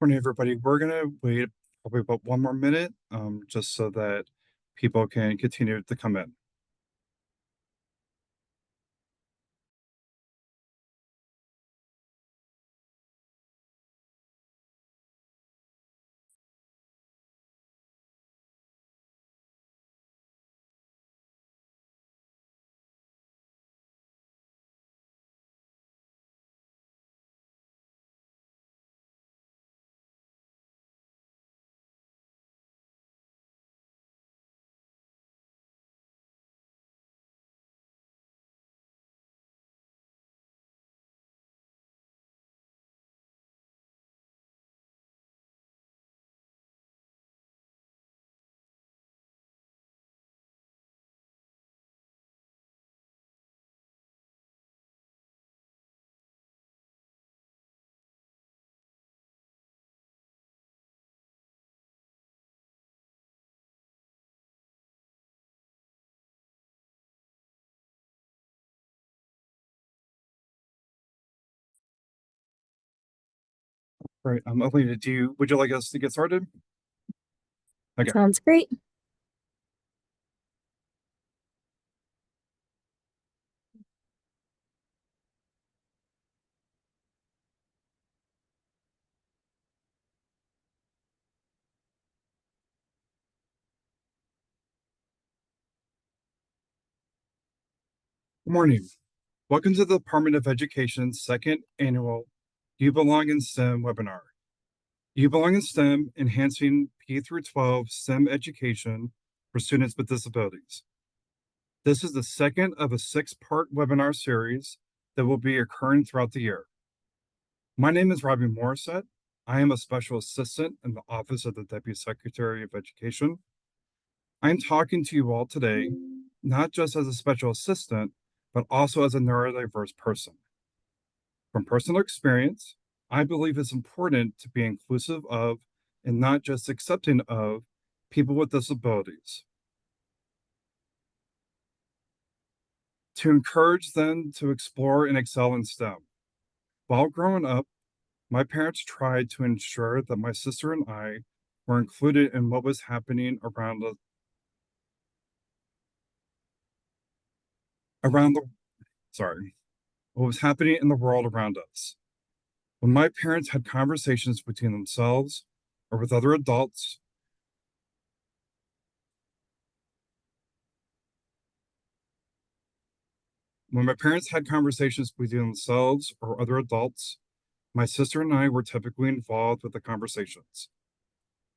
Morning, everybody. We're gonna wait probably about one more minute, just so that people can continue to come in. Right. Alina, would you like us to get started? Okay. Sounds great. Good morning. Welcome to the Department of Education's second annual You Belong in STEM webinar. You Belong in STEM, enhancing P through 12 STEM education for students with disabilities. This is the second of a six-part webinar series that will be occurring throughout the year. My name is Robbie Morissette. I am a special assistant in the Office of the Deputy Secretary of Education. I'm talking to you all today, not just as a special assistant, but also as a neurodiverse person. From personal experience, I believe it's important to be inclusive of and not just accepting of people with disabilities. To encourage them to explore and excel in STEM. While growing up, my parents tried to ensure that my sister and I were included in what was happening around the sorry, what was happening in the world around us. When my parents had conversations between themselves or with other adults, when my parents had conversations between themselves or other adults, my sister and I were typically involved with the conversations.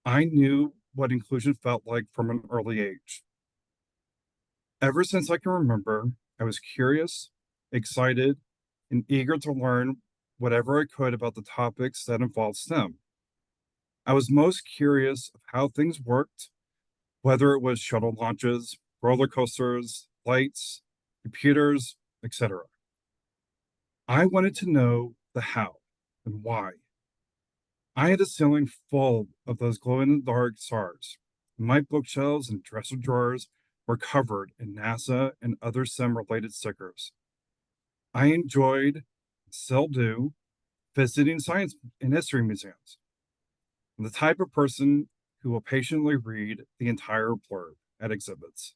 I knew what inclusion felt like from an early age. Ever since I can remember, I was curious, excited, and eager to learn whatever I could about the topics that involved STEM. I was most curious of how things worked, whether it was shuttle launches, roller coasters, lights, computers, etc. I wanted to know the how and why. I had a ceiling full of those glow in the dark stars. My bookshelves and dresser drawers were covered in NASA and other STEM related stickers. I enjoyed, still do, visiting science and history museums. I'm the type of person who will patiently read the entire blurb at exhibits.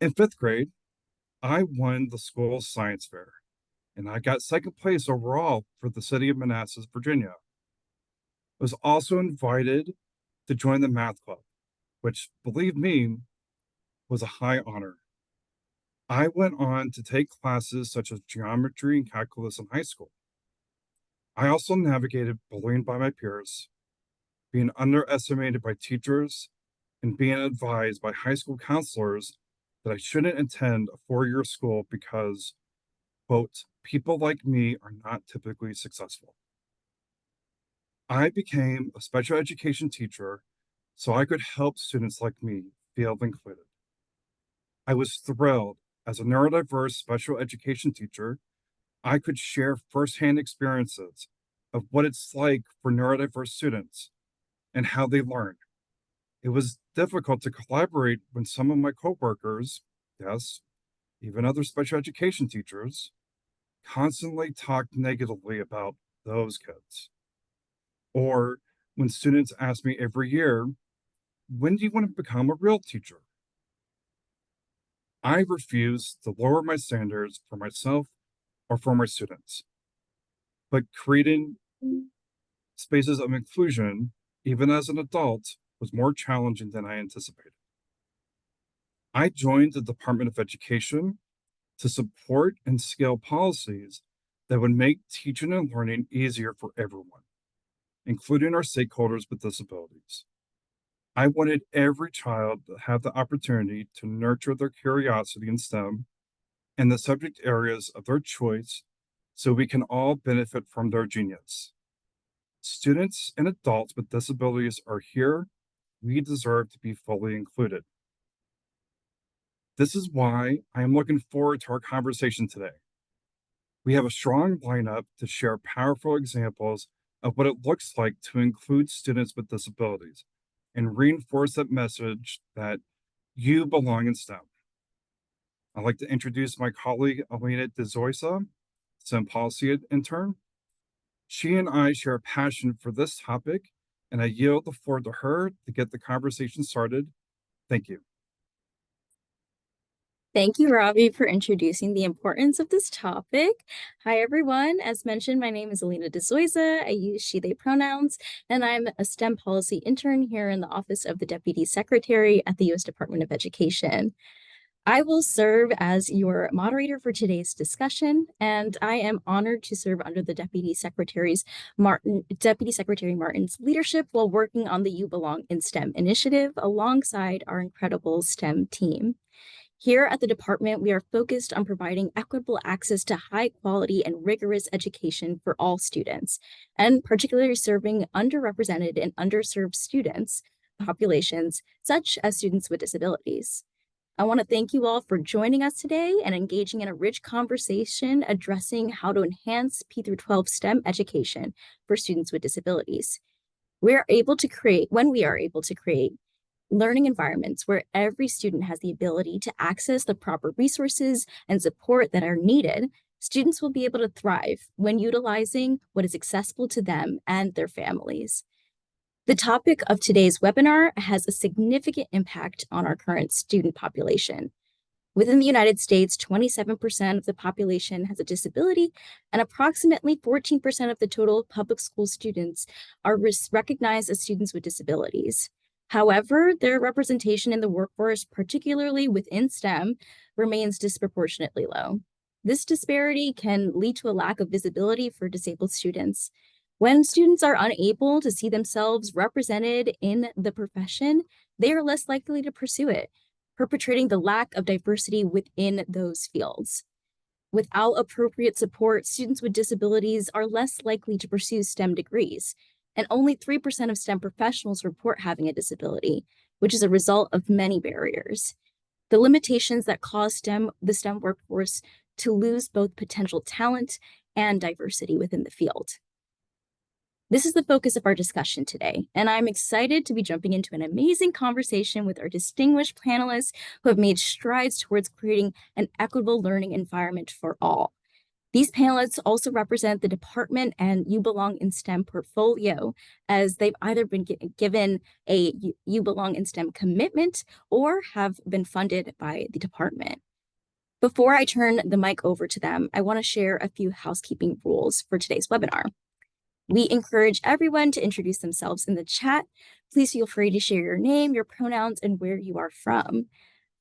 In fifth grade, I won the school science fair, and I got second place overall for the city of Manassas, Virginia. I was also invited to join the math club, which, believe me, was a high honor. I went on to take classes such as geometry and calculus in high school. I also navigated bullying by my peers, being underestimated by teachers, and being advised by high school counselors that I shouldn't attend a four-year school because, quote, people like me are not typically successful. I became a special education teacher so I could help students like me feel included. I was thrilled as a neurodiverse special education teacher, I could share firsthand experiences of what it's like for neurodiverse students and how they learn. It was difficult to collaborate when some of my coworkers, yes, even other special education teachers, constantly talked negatively about those kids. Or when students ask me every year, when do you want to become a real teacher? I refuse to lower my standards for myself or for my students. But creating spaces of inclusion, even as an adult, was more challenging than I anticipated. I joined the Department of Education to support and scale policies that would make teaching and learning easier for everyone, including our stakeholders with disabilities. I wanted every child to have the opportunity to nurture their curiosity in STEM and the subject areas of their choice so we can all benefit from their genius. Students and adults with disabilities are here. We deserve to be fully included. This is why I am looking forward to our conversation today. We have a strong lineup to share powerful examples of what it looks like to include students with disabilities and reinforce that message that you belong in STEM. I'd like to introduce my colleague, Alina DeZoisa, STEM policy intern. She and I share a passion for this topic, and I yield the floor to her to get the conversation started. Thank you. Thank you, Robbie, for introducing the importance of this topic. Hi, everyone. As mentioned, my name is Alina DeZoisa. I use she, they pronouns, and I'm a STEM policy intern here in the Office of the Deputy Secretary at the U.S. Department of Education. I will serve as your moderator for today's discussion, and I am honored to serve under the Deputy Secretary Martin's leadership while working on the You Belong in STEM initiative alongside our incredible STEM team. Here at the department, we are focused on providing equitable access to high quality and rigorous education for all students, and particularly serving underrepresented and underserved students populations, such as students with disabilities. I want to thank you all for joining us today and engaging in a rich conversation addressing how to enhance P-12 STEM education for students with disabilities. When we are able to create learning environments where every student has the ability to access the proper resources and support that are needed, students will be able to thrive when utilizing what is accessible to them and their families. The topic of today's webinar has a significant impact on our current student population. Within the United States, 27% of the population has a disability, and approximately 14% of the total public school students are recognized as students with disabilities. However, their representation in the workforce, particularly within STEM, remains disproportionately low. This disparity can lead to a lack of visibility for disabled students. When students are unable to see themselves represented in the profession, they are less likely to pursue it, perpetrating the lack of diversity within those fields. Without appropriate support, students with disabilities are less likely to pursue STEM degrees, and only 3% of STEM professionals report having a disability, which is a result of many barriers. The limitations that cause the STEM workforce to lose both potential talent and diversity within the field. This is the focus of our discussion today, and I'm excited to be jumping into an amazing conversation with our distinguished panelists who have made strides towards creating an equitable learning environment for all. These panelists also represent the department and You Belong in STEM portfolio, as they've either been given a You Belong in STEM commitment or have been funded by the department. Before I turn the mic over to them, I want to share a few housekeeping rules for today's webinar. We encourage everyone to introduce themselves in the chat. Please feel free to share your name, your pronouns, and where you are from.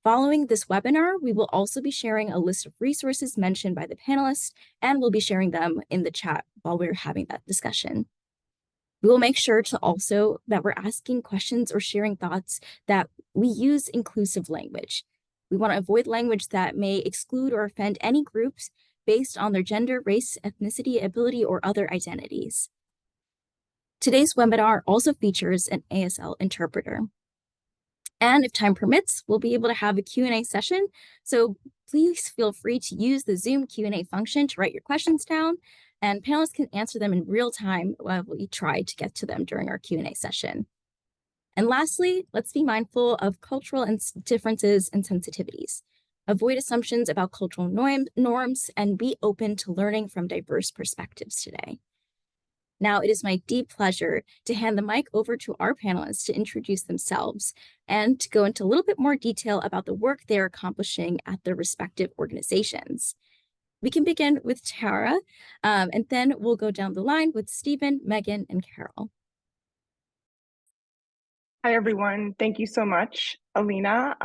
Following this webinar, we will also be sharing a list of resources mentioned by the panelists, and we'll be sharing them in the chat while we're having that discussion. We will make sure to also that we're asking questions or sharing thoughts that we use inclusive language. We want to avoid language that may exclude or offend any groups based on their gender, race, ethnicity, ability, or other identities. Today's webinar also features an ASL interpreter. And if time permits, we'll be able to have a Q&A session. So please feel free to use the Zoom Q&A function to write your questions down, and panelists can answer them in real time while we try to get to them during our Q&A session. And lastly, let's be mindful of cultural differences and sensitivities. Avoid assumptions about cultural norms and be open to learning from diverse perspectives today. Now, it is my deep pleasure to hand the mic over to our panelists to introduce themselves and to go into a little bit more detail about the work they're accomplishing at their respective organizations. We can begin with Tara, and then we'll go down the line with Stephen, Megan, and Carol. Hi, everyone. Thank you so much, Alina.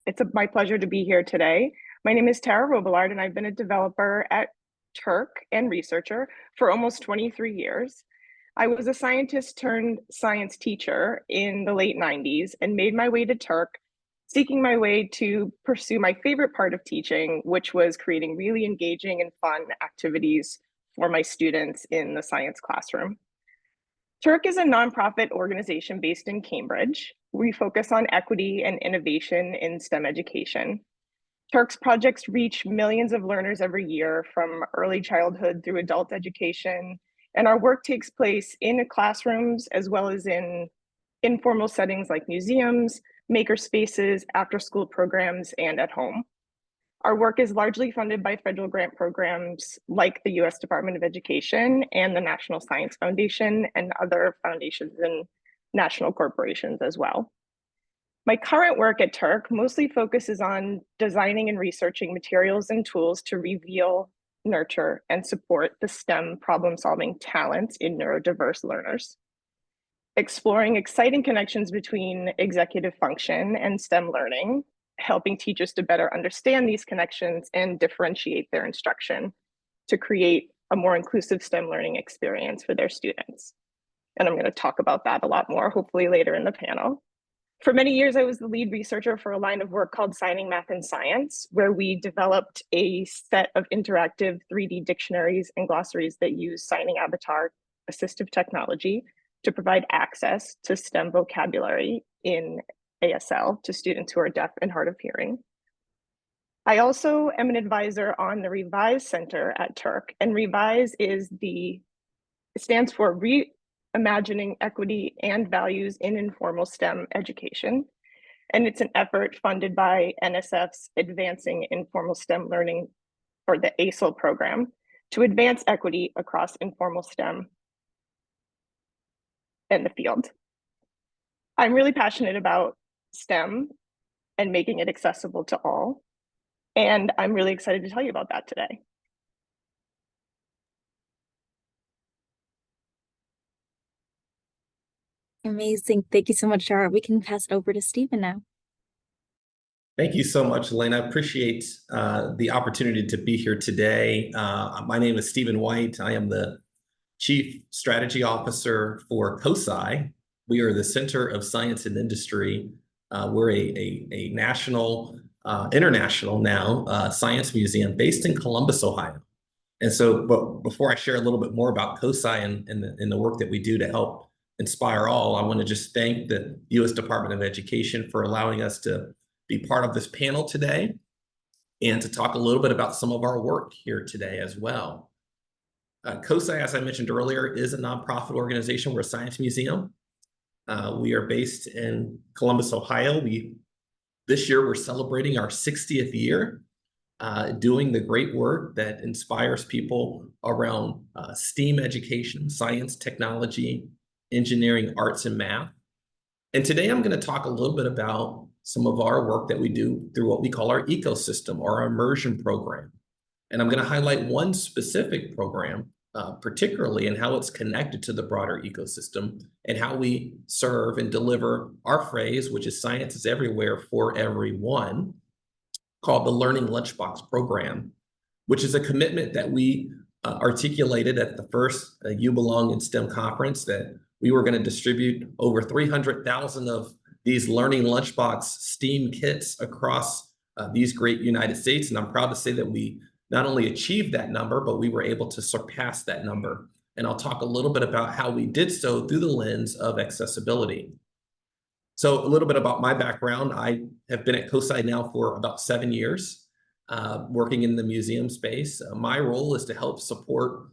It's my pleasure to be here today. My name is Tara Robillard, and I've been a developer at Turk and researcher for almost 23 years. I was a scientist turned science teacher in the late 90s and made my way to Turk, seeking my way to pursue my favorite part of teaching, which was creating really engaging and fun activities for my students in the science classroom. Turk is a nonprofit organization based in Cambridge. We focus on equity and innovation in STEM education. Turk's projects reach millions of learners every year from early childhood through adult education, and our work takes place in classrooms as well as in informal settings like museums, maker spaces, after-school programs, and at home. Our work is largely funded by federal grant programs like the U.S. Department of Education and the National Science Foundation and other foundations and national corporations as well. My current work at Turk mostly focuses on designing and researching materials and tools to reveal, nurture, and support the STEM problem-solving talents in neurodiverse learners. Exploring exciting connections between executive function and STEM learning, helping teachers to better understand these connections and differentiate their instruction to create a more inclusive STEM learning experience for their students. And I'm going to talk about that a lot more, hopefully later in the panel. For many years, I was the lead researcher for a line of work called Signing Math and Science, where we developed a set of interactive 3D dictionaries and glossaries that use signing avatar assistive technology to provide access to STEM vocabulary in ASL to students who are deaf and hard of hearing. I also am an advisor on the Revise Center at Turk, and Revise stands for Reimagining Equity and Values in Informal STEM Education. And it's an effort funded by NSF's Advancing Informal STEM Learning, or the ASIL program, to advance equity across informal STEM in the field. I'm really passionate about STEM and making it accessible to all. And I'm really excited to tell you about that today. Amazing. Thank you so much, Tara. We can pass it over to Stephen now. Thank you so much, Elena. I appreciate the opportunity to be here today. My name is Stephen White. I am the Chief Strategy Officer for COSI. We are the Center of Science and Industry. We're a national, international now, science museum based in Columbus, Ohio. And so, but before I share a little bit more about COSI and the work that we do to help inspire all, I want to just thank the U.S. Department of Education for allowing us to be part of this panel today and to talk a little bit about some of our work here today as well. COSI, as I mentioned earlier, is a nonprofit organization. We're a science museum. We are based in Columbus, Ohio. This year, we're celebrating our 60th year doing the great work that inspires people around STEAM education, science, technology, engineering, arts, and math. And today I'm going to talk a little bit about some of our work that we do through what we call our ecosystem or our immersion program. And I'm going to highlight one specific program, particularly in how it's connected to the broader ecosystem and how we serve and deliver our phrase, which is science is everywhere for everyone, called the Learning Lunchbox Program, which is a commitment that we articulated at the first You Belong in STEM conference, that we were going to distribute over 300,000 of these Learning Lunchbox STEAM kits across these great United States. And I'm proud to say that we not only achieved that number, but we were able to surpass that number. And I'll talk a little bit about how we did so through the lens of accessibility. So a little bit about my background. I have been at COSI now for about 7 years, working in the museum space. My role is to help support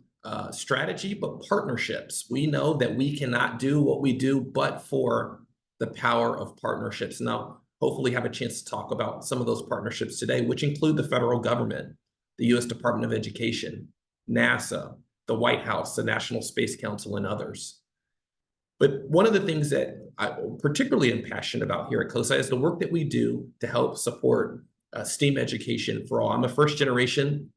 strategy, but partnerships. We know that we cannot do what we do but for the power of partnerships. And I'll hopefully have a chance to talk about some of those partnerships today, which include the federal government, the U.S. Department of Education, NASA, the White House, the National Space Council, and others. But one of the things that I particularly am passionate about here at COSI is the work that we do to help support STEAM education for all. I'm a first-generation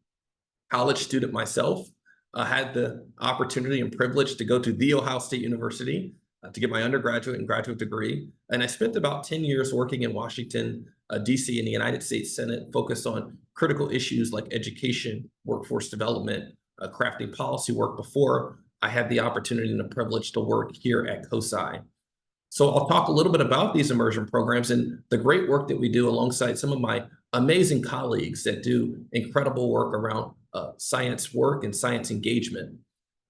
college student myself. I had the opportunity and privilege to go to The Ohio State University to get my undergraduate and graduate degree. And I spent about 10 years working in Washington, D.C. in the United States Senate, focused on critical issues like education, workforce development, crafting policy work before I had the opportunity and the privilege to work here at COSI. So I'll talk a little bit about these immersion programs and the great work that we do alongside some of my amazing colleagues that do incredible work around science work and science engagement,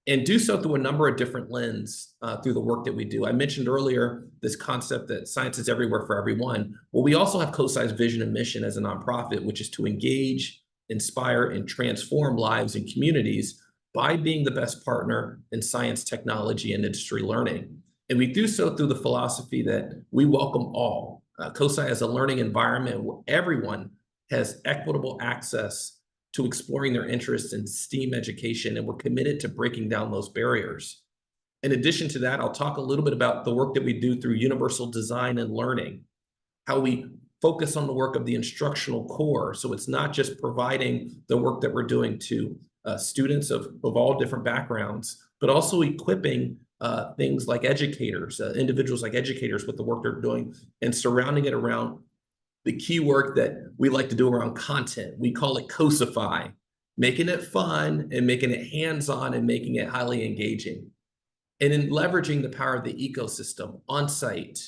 and do so through a number of different lenses through the work that we do. I mentioned earlier this concept that science is everywhere for everyone. Well, we also have COSI's vision and mission as a nonprofit, which is to engage, inspire, and transform lives and communities by being the best partner in science, technology, and industry learning. And we do so through the philosophy that we welcome all. COSI is a learning environment where everyone has equitable access to exploring their interests in STEAM education, and we're committed to breaking down those barriers. In addition to that, I'll talk a little bit about the work that we do through universal design and learning, how we focus on the work of the instructional core. So it's not just providing the work that we're doing to students of all different backgrounds, but also equipping things like educators, individuals like educators with the work they're doing, and surrounding it around the key work that we like to do around content. We call it COSify, making it fun and making it hands-on and making it highly engaging. And in leveraging the power of the ecosystem on-site,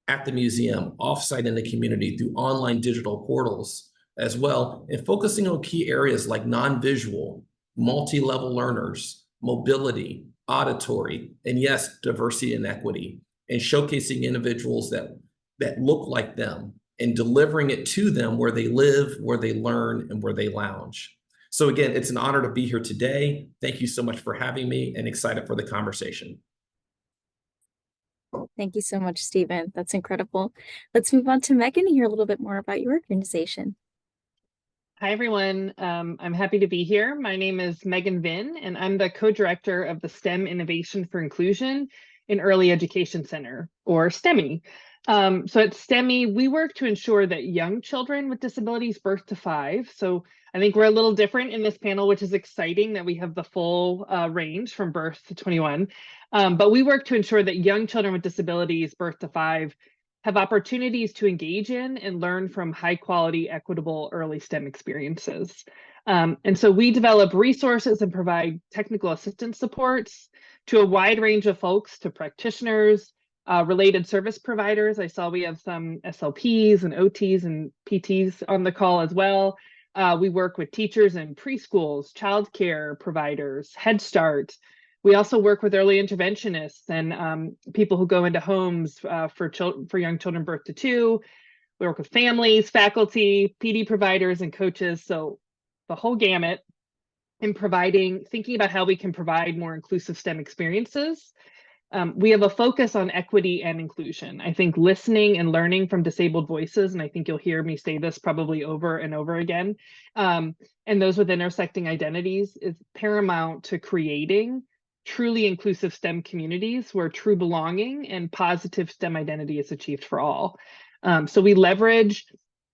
at the museum, off-site in the community through online digital portals as well, and focusing on key areas like non-visual, multi-level learners, mobility, auditory, and yes, diversity and equity, and showcasing individuals that look like them and delivering it to them where they live, where they learn, and where they lounge. So again, it's an honor to be here today. Thank you so much for having me, and excited for the conversation. Thank you so much, Stephen. That's incredible. Let's move on to Megan and hear a little bit more about your organization. Hi, everyone. I'm happy to be here. My name is Megan Vinn, and I'm the co-director of the STEM Innovation for Inclusion in Early Education Center, or STEMI. So at STEMI, we work to ensure that young children with disabilities birth to 5. So I think we're a little different in this panel, which is exciting that we have the full range from birth to 21. But we work to ensure that young children with disabilities birth to 5 have opportunities to engage in and learn from high quality, equitable early STEM experiences. And so we develop resources and provide technical assistance supports to a wide range of folks, to practitioners, related service providers. I saw we have some SLPs and OTs and PTs on the call as well. We work with teachers in preschools, childcare providers, Head Start. We also work with early interventionists and people who go into homes for young children birth to 2. We work with families, faculty, PD providers, and coaches. So the whole gamut in thinking about how we can provide more inclusive STEM experiences. We have a focus on equity and inclusion. I think listening and learning from disabled voices, and I think you'll hear me say this probably over and over again, and those with intersecting identities is paramount to creating truly inclusive STEM communities where true belonging and positive STEM identity is achieved for all. So we leverage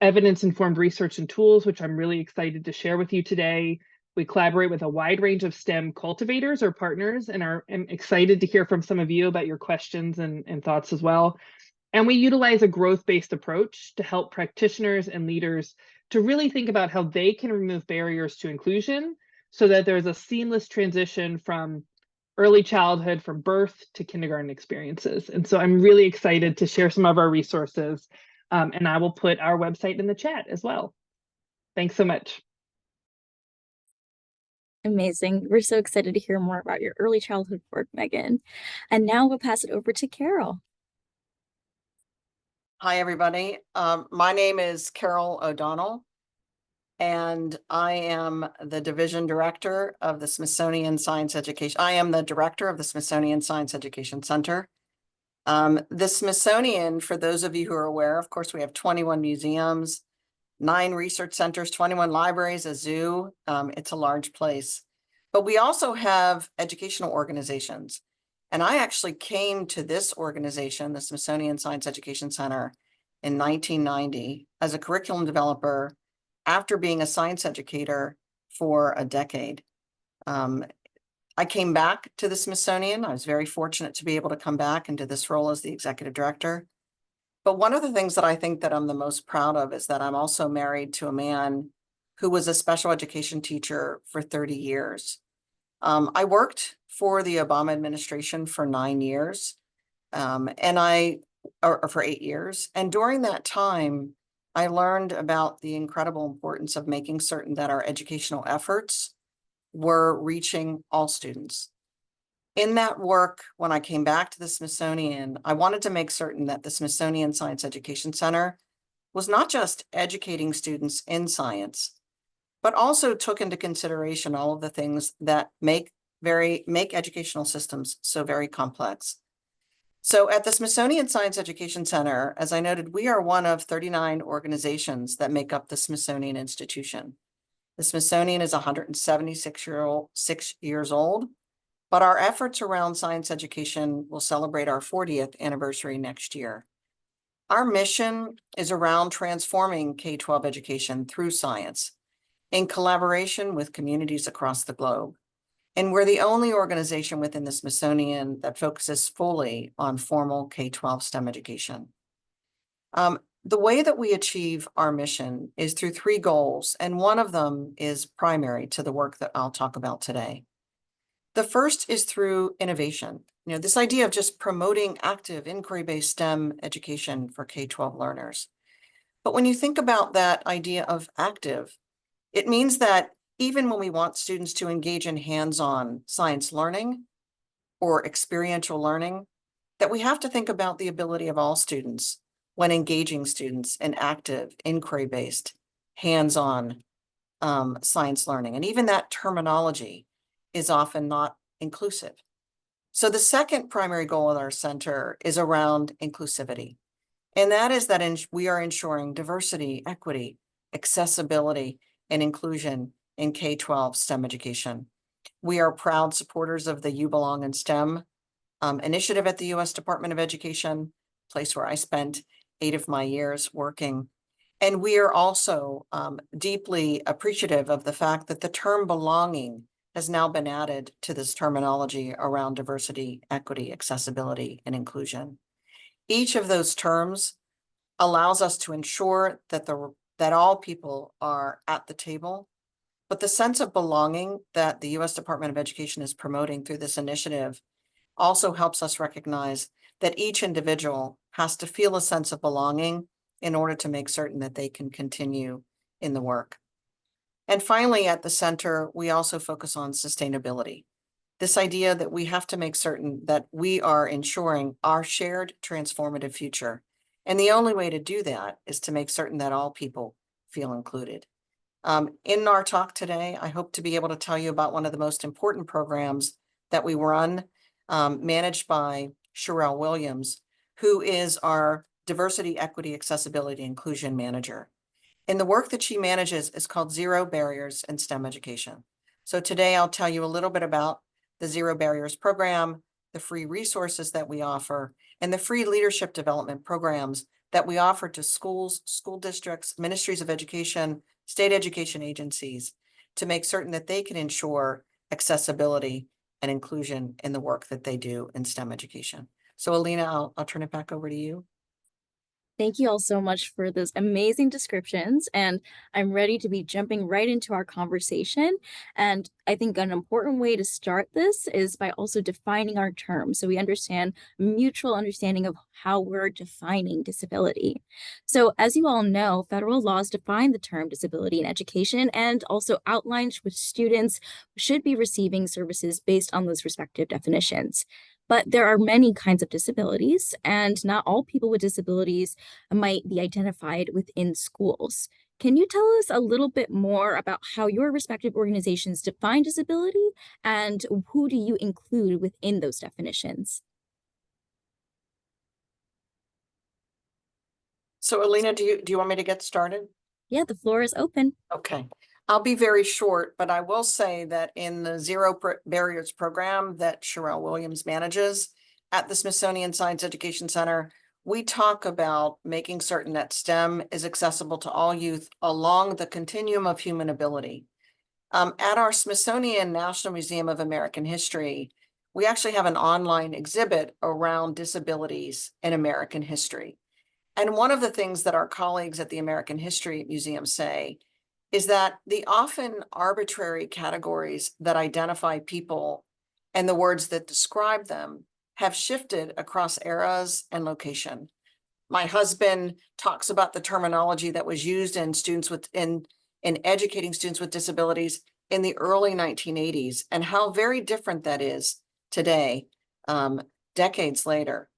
evidence-informed research and tools, which I'm really excited to share with you today. We collaborate with a wide range of STEM cultivators or partners, and I'm excited to hear from some of you about your questions and thoughts as well. And we utilize a growth-based approach to help practitioners and leaders to really think about how they can remove barriers to inclusion so that there's a seamless transition from early childhood, from birth to kindergarten experiences. And so I'm really excited to share some of our resources, and I will put our website in the chat as well. Thanks so much. Amazing. We're so excited to hear more about your early childhood work, Megan. And now we'll pass it over to Carol. Hi, everybody. My name is Carol O'Donnell, and I am the division director of the Smithsonian Science Education. I am the director of the Smithsonian Science Education Center. The Smithsonian, for those of you who are aware, of course, we have 21 museums, 9 research centers, 21 libraries, a zoo. It's a large place. But we also have educational organizations. And I actually came to this organization, the Smithsonian Science Education Center, in 1990 as a curriculum developer after being a science educator for a decade. I came back to the Smithsonian. I was very fortunate to be able to come back into this role as the executive director. But one of the things that I think that I'm the most proud of is that I'm also married to a man who was a special education teacher for 30 years. I worked for the Obama administration for 9 years, or for 8 years. And during that time, I learned about the incredible importance of making certain that our educational efforts were reaching all students. In that work, when I came back to the Smithsonian, I wanted to make certain that the Smithsonian Science Education Center was not just educating students in science, but also took into consideration all of the things that make educational systems so very complex. So at the Smithsonian Science Education Center, as I noted, we are one of 39 organizations that make up the Smithsonian Institution. The Smithsonian is 176 years old, but our efforts around science education will celebrate our 40th anniversary next year. Our mission is around transforming K-12 education through science in collaboration with communities across the globe. And we're the only organization within the Smithsonian that focuses fully on formal K-12 STEM education. The way that we achieve our mission is through 3 goals, and one of them is primary to the work that I'll talk about today. The first is through innovation. You know, this idea of just promoting active inquiry-based STEM education for K-12 learners. But when you think about that idea of active, it means that even when we want students to engage in hands-on science learning or experiential learning, that we have to think about the ability of all students when engaging students in active, inquiry-based, hands-on science learning. And even that terminology is often not inclusive. So the second primary goal of our center is around inclusivity. And that is that we are ensuring diversity, equity, accessibility, and inclusion in K-12 STEM education. We are proud supporters of the You Belong in STEM initiative at the U.S. Department of Education, a place where I spent 8 of my years working. And we are also deeply appreciative of the fact that the term belonging has now been added to this terminology around diversity, equity, accessibility, and inclusion. Each of those terms allows us to ensure that all people are at the table, but the sense of belonging that the U.S. Department of Education is promoting through this initiative also helps us recognize that each individual has to feel a sense of belonging in order to make certain that they can continue in the work. And finally, at the center, we also focus on sustainability. This idea that we have to make certain that we are ensuring our shared transformative future. And the only way to do that is to make certain that all people feel included. In our talk today, I hope to be able to tell you about one of the most important programs that we run, managed by Sherelle Williams, who is our Diversity, Equity, Accessibility, Inclusion Manager. And the work that she manages is called Zero Barriers in STEM Education. So today I'll tell you a little bit about the Zero Barriers program, the free resources that we offer, and the free leadership development programs that we offer to schools, school districts, ministries of education, state education agencies, to make certain that they can ensure accessibility and inclusion in the work that they do in STEM education. So Alina, I'll turn it back over to you. Thank you all so much for those amazing descriptions, and I'm ready to be jumping right into our conversation. And I think an important way to start this is by also defining our terms, so we understand mutual understanding of how we're defining disability. So as you all know, federal laws define the term disability in education and also outline which students should be receiving services based on those respective definitions. But there are many kinds of disabilities, and not all people with disabilities might be identified within schools. Can you tell us a little bit more about how your respective organizations define disability, and who do you include within those definitions? So Alina, do you want me to get started? Yeah, the floor is open. Okay. I'll be very short, but I will say that in the Barriers program that Sherelle Williams manages at the Smithsonian Science Education Center, we talk about making certain that STEM is accessible to all youth along the continuum of human ability. At our Smithsonian National Museum of American History, we actually have an online exhibit around disabilities in American history. And one of the things that our colleagues at the American History Museum say is that the often arbitrary categories that identify people and the words that describe them have shifted across eras and location. My husband talks about the terminology that was used in educating students with disabilities in the early 1980s and how very different that is today, decades later.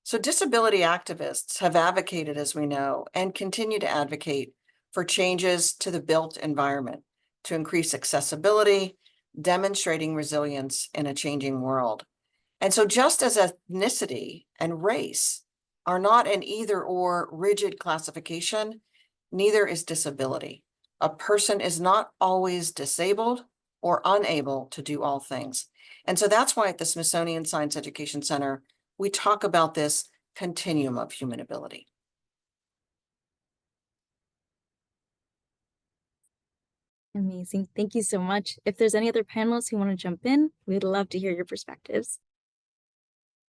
So disability activists have advocated, as we know, and continue to advocate for changes to the built environment to increase accessibility, demonstrating resilience in a changing world. And so just as ethnicity and race are not an either or rigid classification, neither is disability. A person is not always disabled or unable to do all things. And so that's why at the Smithsonian Science Education Center, we talk about this continuum of human ability. Amazing. Thank you so much. If there's any other panelists who want to jump in, we'd love to hear your perspectives.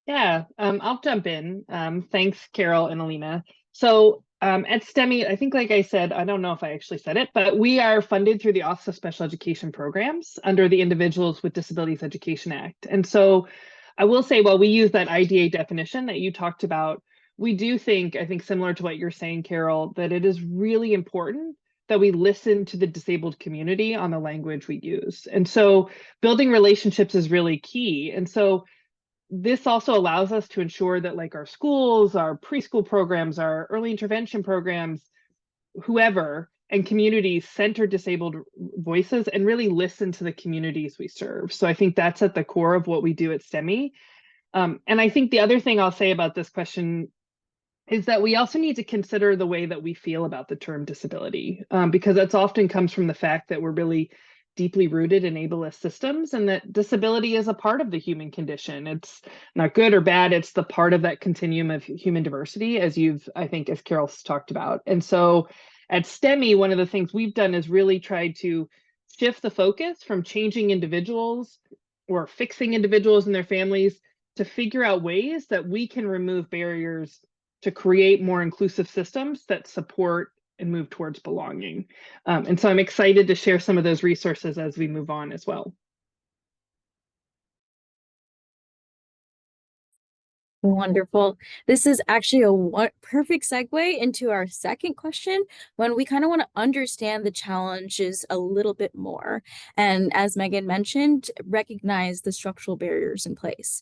Yeah, I'll jump in. Thanks, Carol and Alina. So at STEMI, I think, like I said, I don't know if I actually said it, but we are funded through the Office of Special Education Programs under the Individuals with Disabilities Education Act. And so I will say, while we use that IDA definition that you talked about, we do think, I think similar to what you're saying, Carol, that it is really important that we listen to the disabled community on the language we use. And so building relationships is really key. And so this also allows us to ensure that, like, our schools, our preschool programs, our early intervention programs, whoever, and communities center disabled voices and really listen to the communities we serve. So I think that's at the core of what we do at STEMI. And I think the other thing I'll say about this question is that we also need to consider the way that we feel about the term disability, because that's often comes from the fact that we're really deeply rooted in ableist systems, and that disability is a part of the human condition. It's not good or bad, it's the part of that continuum of human diversity, as I think, as Carol's talked about. And so at STEMI, one of the things we've done is really tried to shift the focus from changing individuals or fixing individuals and their families to figure out ways that we can remove barriers to create more inclusive systems that support and move towards belonging. And so I'm excited to share some of those resources as we move on as well. Wonderful. This is actually a perfect segue into our second question, when we kind of want to understand the challenges a little bit more. And as Megan mentioned, recognize the structural barriers in place.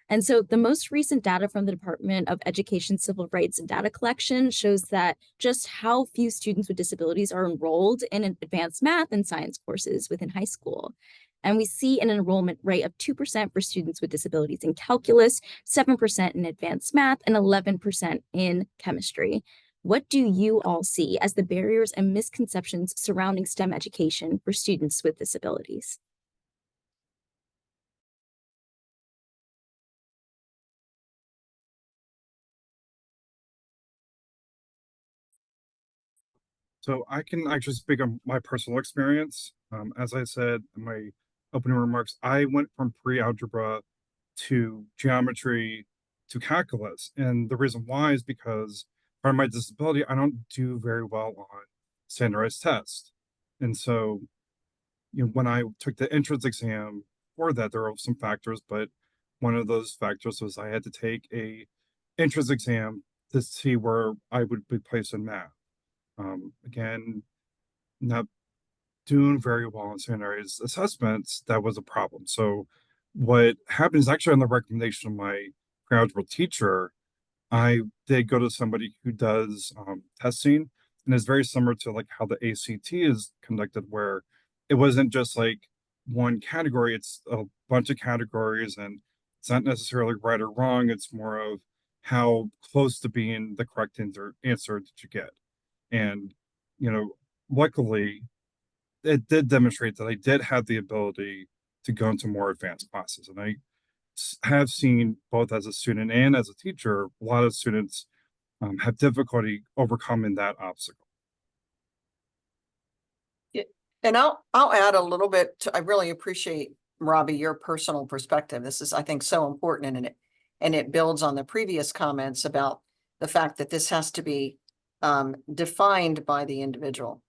And so the most recent data from the Department of Education Civil Rights data collection shows that just how few students with disabilities are enrolled in advanced math and science courses within high school. And we see an enrollment rate of 2% for students with disabilities in calculus, 7% in advanced math, and 11% in chemistry. What do you all see as the barriers and misconceptions surrounding STEM education for students with disabilities? So I can actually speak on my personal experience. As I said in my opening remarks, I went from pre-algebra to geometry to calculus. And the reason why is because part of my disability, I don't do very well on standardized tests. And so, when I took the entrance exam for that, there were some factors, but one of those factors was I had to take a entrance exam to see where I would be placed in math. Again, not doing very well in standardized assessments, that was a problem. So what happened is, actually on the recommendation of my pre-algebra teacher, I did go to somebody who does testing, and it's very similar to like how the ACT is conducted, where it wasn't just like one category, it's a bunch of categories, and it's not necessarily right or wrong, it's more of how close to being the correct answer that you get. And luckily it did demonstrate that I did have the ability to go into more advanced classes. And I have seen, both as a student and as a teacher, a lot of students have difficulty overcoming that obstacle. And I'll add a little bit I really appreciate, Robbie, your personal perspective. This is, I think, so important, and it builds on the previous comments about the fact that this has to be defined by the individual.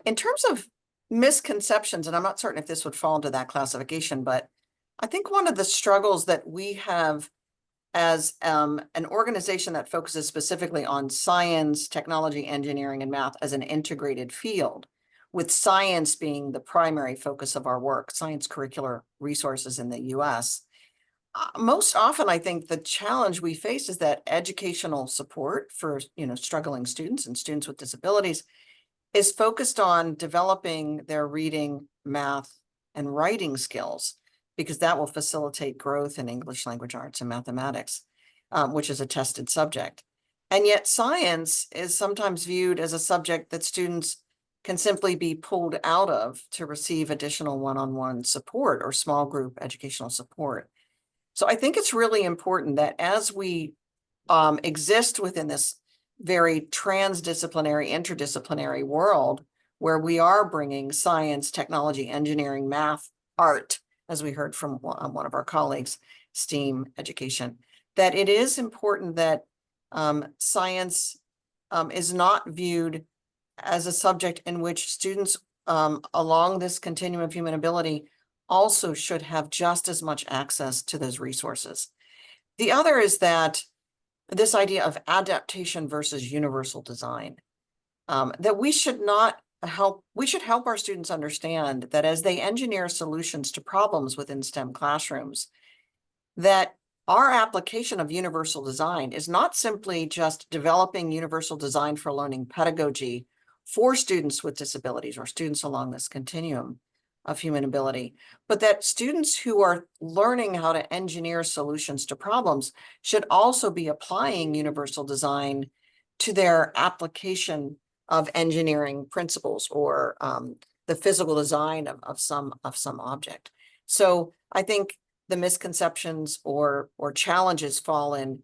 In terms of misconceptions, and I'm not certain if this would fall into that classification, but I think one of the struggles that we have as an organization that focuses specifically on science, technology, engineering, and math as an integrated field, with science being the primary focus of our work, science curricular resources in the US. Most often, I think the challenge we face is that educational support for, struggling students and students with disabilities is focused on developing their reading, math, and writing skills, because that will facilitate growth in English language arts and mathematics, which is a tested subject. And yet science is sometimes viewed as a subject that students can simply be pulled out of to receive additional one-on-one support or small group educational support. So I think it's really important that as we exist within this very transdisciplinary, interdisciplinary world, where we are bringing science, technology, engineering, math, art, as we heard from one of our colleagues, STEAM education, that it is important that science is not viewed as a subject in which students along this continuum of human ability also should have just as much access to those resources. The other is that this idea of adaptation versus universal design, that we should help our students understand that as they engineer solutions to problems within STEM classrooms, that our application of universal design is not simply just developing universal design for learning pedagogy for students with disabilities or students along this continuum of human ability, but that students who are learning how to engineer solutions to problems should also be applying universal design to their application of engineering principles or the physical design of some object. So I think the misconceptions or challenges fall in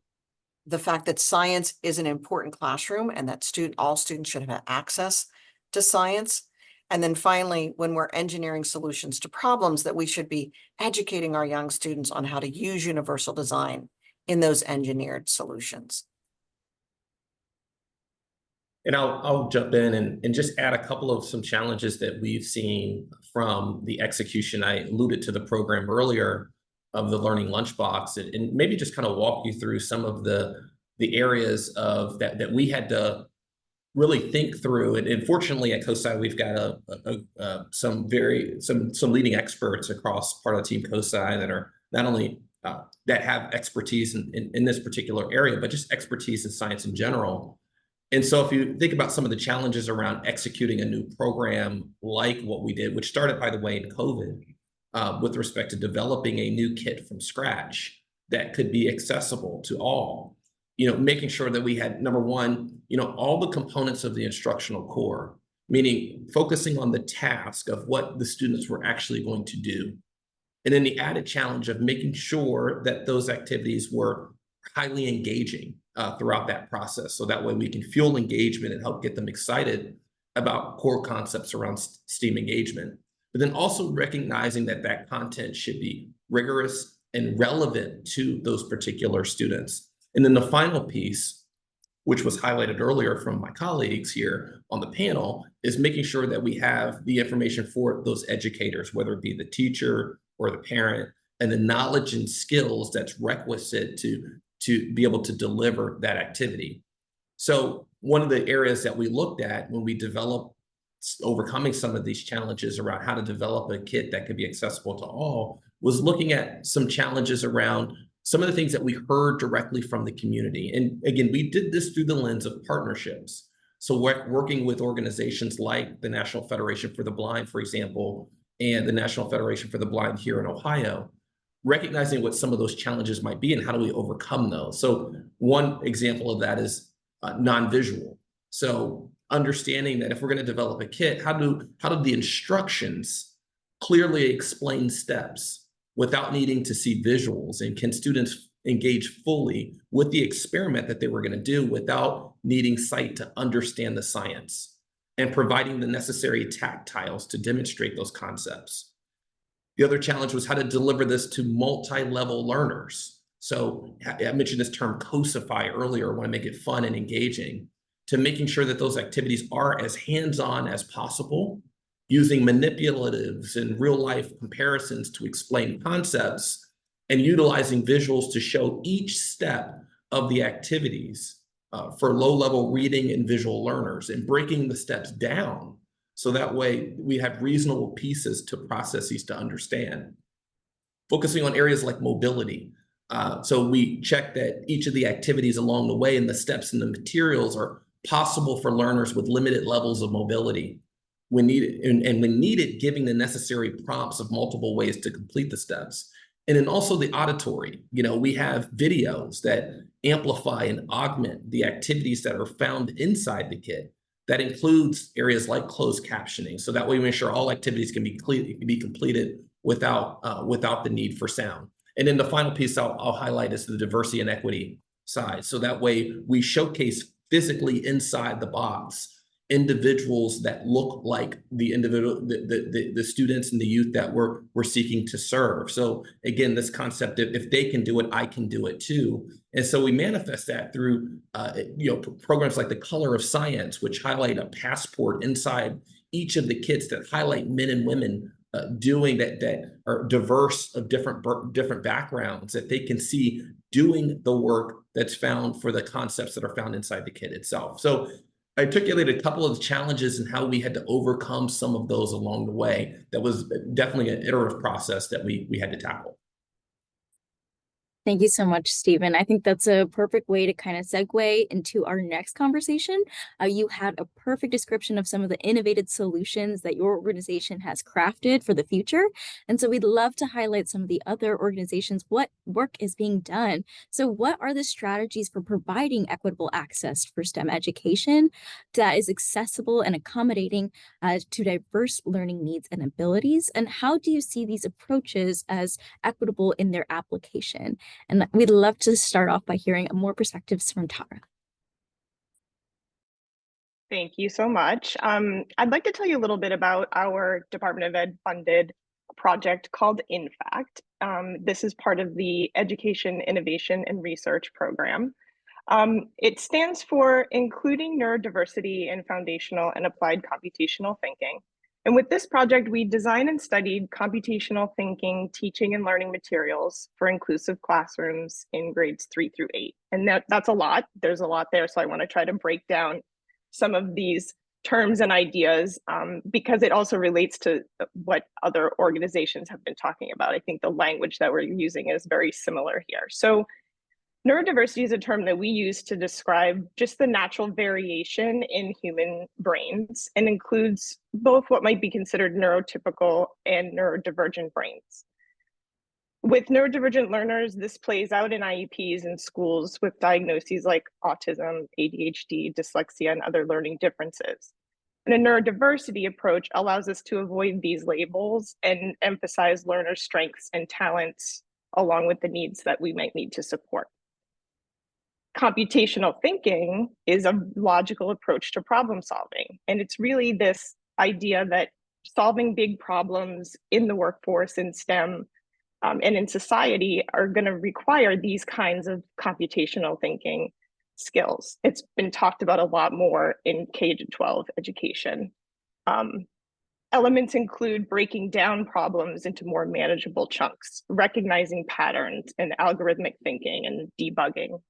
the fact that science is an important classroom and that all students should have access to science. And then finally, when we're engineering solutions to problems, that we should be educating our young students on how to use universal design in those engineered solutions. And I'll jump in and just add a couple of some challenges that we've seen from the execution. I alluded to the program earlier of the Learning Lunchbox, and maybe just kind of walk you through some of the areas of that we had to really think through. And fortunately at COSI, we've got some leading experts across part of the team COSI that are not only that have expertise in this particular area, but just expertise in science in general. And so if you think about some of the challenges around executing a new program like what we did, which started, by the way, in COVID, with respect to developing a new kit from scratch that could be accessible to all, making sure that we had, number one, all the components of the instructional core, meaning focusing on the task of what the students were actually going to do. And then the added challenge of making sure that those activities were highly engaging throughout that process. So that way we can fuel engagement and help get them excited about core concepts around STEAM engagement. But then also recognizing that content should be rigorous and relevant to those particular students. And then the final piece, which was highlighted earlier from my colleagues here on the panel, is making sure that we have the information for those educators, whether it be the teacher or the parent, and the knowledge and skills that's requisite to be able to deliver that activity. So one of the areas that we looked at when we developed overcoming some of these challenges around how to develop a kit that could be accessible to all was looking at some challenges around some of the things that we heard directly from the community. And again, we did this through the lens of partnerships. So working with organizations like the National Federation for the Blind, for example, and the National Federation for the Blind here in Ohio, recognizing what some of those challenges might be and how do we overcome those. So one example of that is non-visual. So understanding that if we're going to develop a kit, how do the instructions clearly explain steps without needing to see visuals, and can students engage fully with the experiment that they were going to do without needing sight to understand the science, and providing the necessary tactiles to demonstrate those concepts. The other challenge was how to deliver this to multi-level learners. So I mentioned this term cosify earlier. I want to make it fun and engaging, to making sure that those activities are as hands-on as possible, using manipulatives and real-life comparisons to explain concepts, and utilizing visuals to show each step of the activities for low-level reading and visual learners, and breaking the steps down so that way we have reasonable pieces to processes to understand. Focusing on areas like mobility. So we check that each of the activities along the way and the steps and the materials are possible for learners with limited levels of mobility. When needed, and when needed, giving the necessary prompts of multiple ways to complete the steps. And then also the auditory. We have videos that amplify and augment the activities that are found inside the kit. That includes areas like closed captioning. So that way we make sure all activities can be completed without the need for sound. And then the final piece I'll highlight is the diversity and equity side. So that way we showcase physically inside the box individuals that look like the students and the youth that we're seeking to serve. So again, this concept of if they can do it, I can do it too. And so we manifest that through programs like the Color of Science, which highlight a passport inside each of the kits that highlight men and women doing that are diverse of different backgrounds, that they can see doing the work that's found for the concepts that are found inside the kit itself. So I articulated a couple of the challenges and how we had to overcome some of those along the way. That was definitely an iterative process that we had to tackle. Thank you so much, Stephen. I think that's a perfect way to kind of segue into our next conversation. You had a perfect description of some of the innovative solutions that your organization has crafted for the future. And so we'd love to highlight some of the other organizations, what work is being done. So what are the strategies for providing equitable access for STEM education that is accessible and accommodating to diverse learning needs and abilities? And how do you see these approaches as equitable in their application? And we'd love to start off by hearing more perspectives from Tara. Thank you so much. I'd like to tell you a little bit about our Department of Ed funded project called INFACT. This is part of the Education, Innovation, and Research program. It stands for Including Neurodiversity in Foundational and Applied Computational Thinking. And with this project, we designed and studied computational thinking, teaching and learning materials for inclusive classrooms in grades 3 through 8. And that's a lot. There's a lot there. So I want to try to break down some of these terms and ideas because it also relates to what other organizations have been talking about. I think the language that we're using is very similar here. So neurodiversity is a term that we use to describe just the natural variation in human brains and includes both what might be considered neurotypical and neurodivergent brains. With neurodivergent learners, this plays out in IEPs in schools with diagnoses like autism, ADHD, dyslexia, and other learning differences. And a neurodiversity approach allows us to avoid these labels and emphasize learners' strengths and talents along with the needs that we might need to support. Computational thinking is a logical approach to problem solving. And it's really this idea that solving big problems in the workforce, in STEM, and in society are going to require these kinds of computational thinking skills. It's been talked about a lot more in K-12 education. Elements include breaking down problems into more manageable chunks, recognizing patterns, and algorithmic thinking and debugging.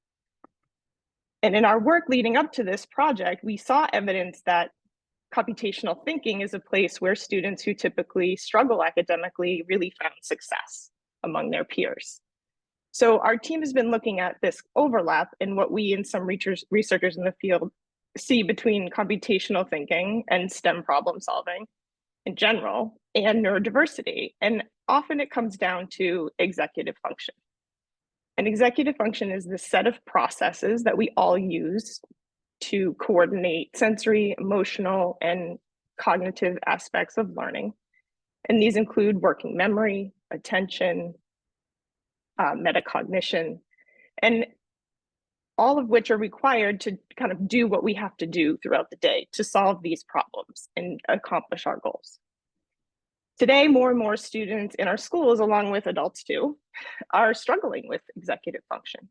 And in our work leading up to this project, we saw evidence that computational thinking is a place where students who typically struggle academically really found success among their peers. So our team has been looking at this overlap in what we and some researchers in the field see between computational thinking and STEM problem solving in general and neurodiversity. And often it comes down to executive function. An executive function is the set of processes that we all use to coordinate sensory, emotional, and cognitive aspects of learning. And these include working memory, attention, metacognition, and all of which are required to kind of do what we have to do throughout the day to solve these problems and accomplish our goals. Today, more and more students in our schools, along with adults too, are struggling with executive function.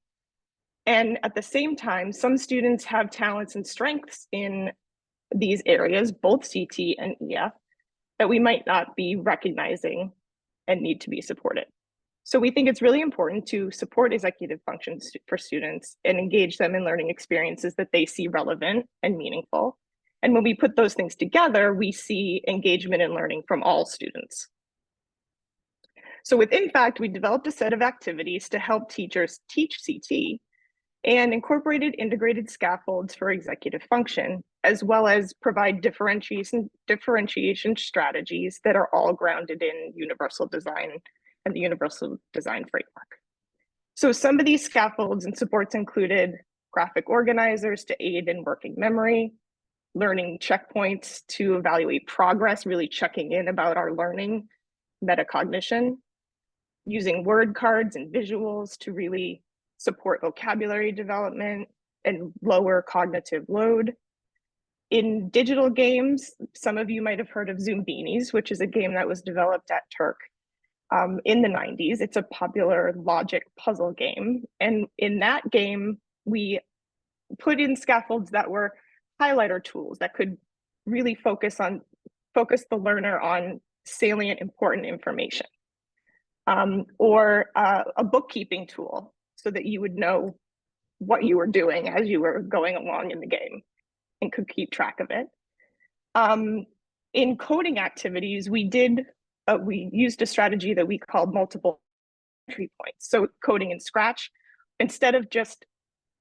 And at the same time, some students have talents and strengths in these areas, both CT and EF, that we might not be recognizing and need to be supported. So we think it's really important to support executive functions for students and engage them in learning experiences that they see relevant and meaningful. And when we put those things together, we see engagement in learning from all students. So with InFact, we developed a set of activities to help teachers teach CT and incorporated integrated scaffolds for executive function, as well as provide differentiation strategies that are all grounded in universal design and the universal design framework. So some of these scaffolds and supports included graphic organizers to aid in working memory, learning checkpoints to evaluate progress, really checking in about our learning, metacognition, using word cards and visuals to really support vocabulary development and lower cognitive load. In digital games, some of you might have heard of Zoom Beanies, which is a game that was developed at Turk in the 90s. It's a popular logic puzzle game. And in that game, we put in scaffolds that were highlighter tools that could really focus the learner on salient, important information. Or a bookkeeping tool so that you would know what you were doing as you were going along in the game and could keep track of it. In coding activities, we used a strategy that we called multiple entry points. So coding in Scratch, instead of just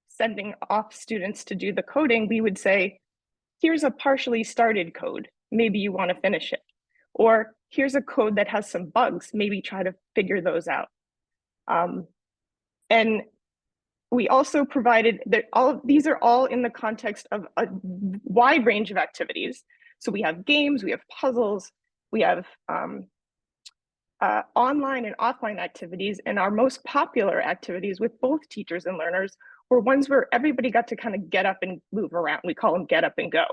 sending off students to do the coding, we would say, here's a partially started code. Maybe you want to finish it. Or here's a code that has some bugs. Maybe try to figure those out. And we also provided that these are all in the context of a wide range of activities. So we have games, we have puzzles, we have online and offline activities. And our most popular activities with both teachers and learners were ones where everybody got to kind of get up and move around. We call them get up and go.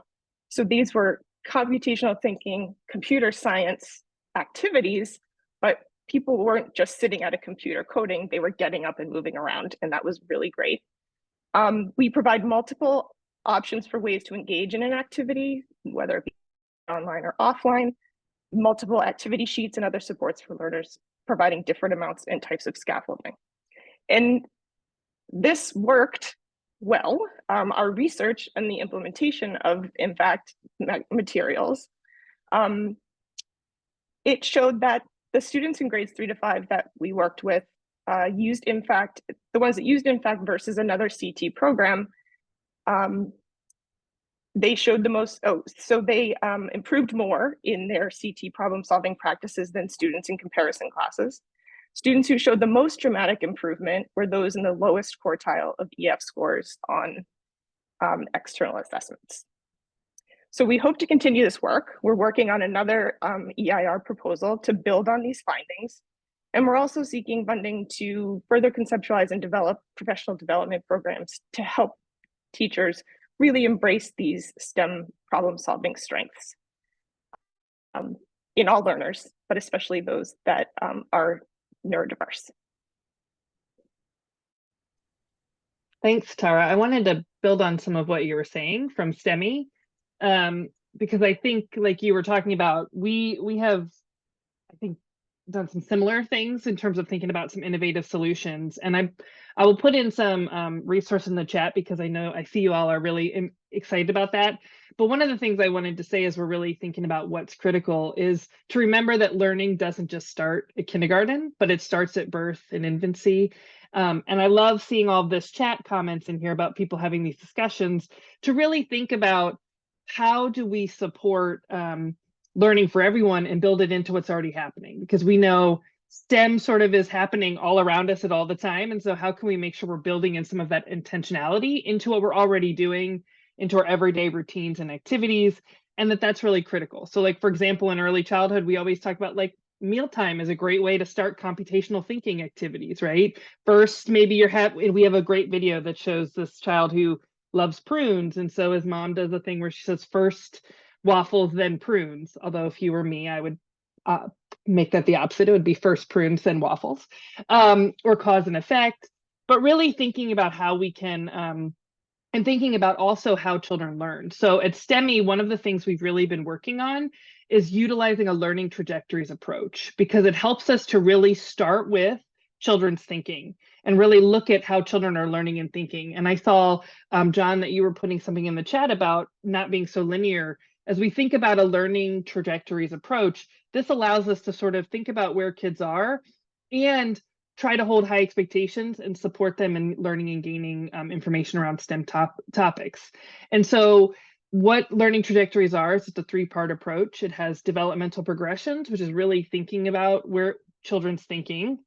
So these were computational thinking, computer science activities, but people weren't just sitting at a computer coding, they were getting up and moving around, and that was really great. We provide multiple options for ways to engage in an activity, whether it be online or offline, multiple activity sheets and other supports for learners, providing different amounts and types of scaffolding. And this worked well. Our research and the implementation of InFact materials, it showed that the students in grades 3 to 5 that we worked with used InFact, the ones that used InFact versus another CT program, they showed the most, so they improved more in their CT problem solving practices than students in comparison classes. Students who showed the most dramatic improvement were those in the lowest quartile of EF scores on external assessments. So we hope to continue this work. We're working on another EIR proposal to build on these findings. And we're also seeking funding to further conceptualize and develop professional development programs to help teachers really embrace these STEM problem-solving strengths in all learners, but especially those that are neurodiverse. Thanks, Tara. I wanted to build on some of what you were saying from STEMI. Because I think, like you were talking about, we have, I think, done some similar things in terms of thinking about some innovative solutions. And I will put in some resource in the chat because I see you all are really excited about that. But one of the things I wanted to say as we're really thinking about what's critical is to remember that learning doesn't just start at kindergarten, but it starts at birth and infancy. And I love seeing all this chat comments in here about people having these discussions to really think about how do we support learning for everyone and build it into what's already happening? Because we know STEM sort of is happening all around us at all the time. And so how can we make sure we're building in some of that intentionality into what we're already doing into our everyday routines and activities, and that's really critical. So like, for example, in early childhood, we always talk about like mealtime is a great way to start computational thinking activities, right? First, maybe we have a great video that shows this child who loves prunes. And so his mom does a thing where she says first waffles, then prunes. Although if you were me, I would make that the opposite. It would be first prunes, then waffles, or cause and effect. But really thinking about how we can, and thinking about also how children learn. So at STEMI, one of the things we've really been working on is utilizing a learning trajectories approach, because it helps us to really start with children's thinking and really look at how children are learning and thinking. And I saw, John, that you were putting something in the chat about not being so linear. As we think about a learning trajectories approach, this allows us to sort of think about where kids are and try to hold high expectations and support them in learning and gaining information around STEM topics. And so what learning trajectories are is it's a three-part approach. It has developmental progressions, which is really thinking about where children's thinking.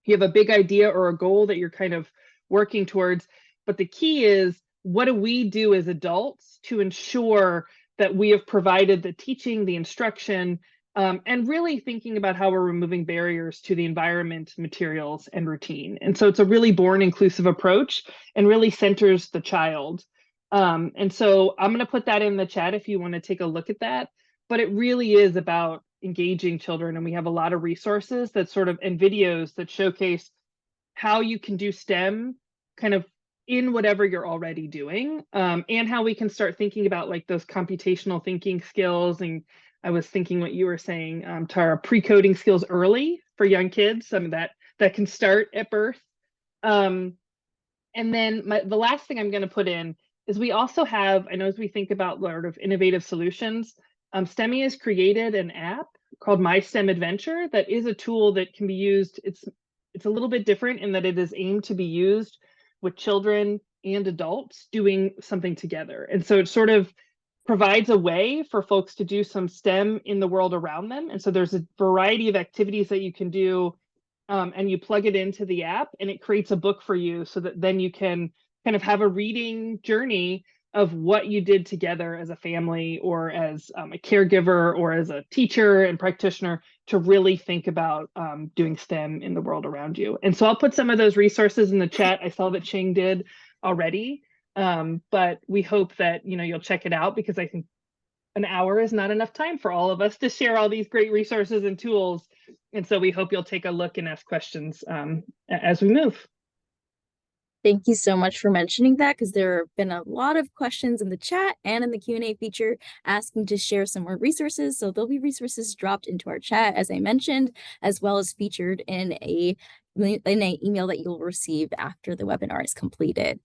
You have a big idea or a goal that you're kind of working towards, but the key is, what do we do as adults to ensure that we have provided the teaching, the instruction, and really thinking about how we're removing barriers to the environment, materials, and routine. And so it's a really born inclusive approach and really centers the child. And so I'm going to put that in the chat if you want to take a look at that. But it really is about engaging children. And we have a lot of resources that sort of, and videos that showcase how you can do STEM kind of in whatever you're already doing, and how we can start thinking about like those computational thinking skills. And I was thinking what you were saying, Tara, pre-coding skills early for young kids, some of that can start at birth. And then the last thing I'm going to put in is we also have, I know as we think about sort of innovative solutions, STEMI has created an app called My STEM Adventure that is a tool that can be used. It's a little bit different in that it is aimed to be used with children and adults doing something together. And so it sort of provides a way for folks to do some STEM in the world around them. And so there's a variety of activities that you can do, and you plug it into the app and it creates a book for you, so that then you can kind of have a reading journey of what you did together as a family or as a caregiver or as a teacher and practitioner to really think about doing STEM in the world around you. And so I'll put some of those resources in the chat. I saw that Ching did already, but we hope that you'll check it out, because I think an hour is not enough time for all of us to share all these great resources and tools. And so we hope you'll take a look and ask questions as we move. Thank you so much for mentioning that, because there have been a lot of questions in the chat and in the Q&A feature asking to share some more resources. So there'll be resources dropped into our chat, as I mentioned, as well as featured in an email that you'll receive after the webinar is completed.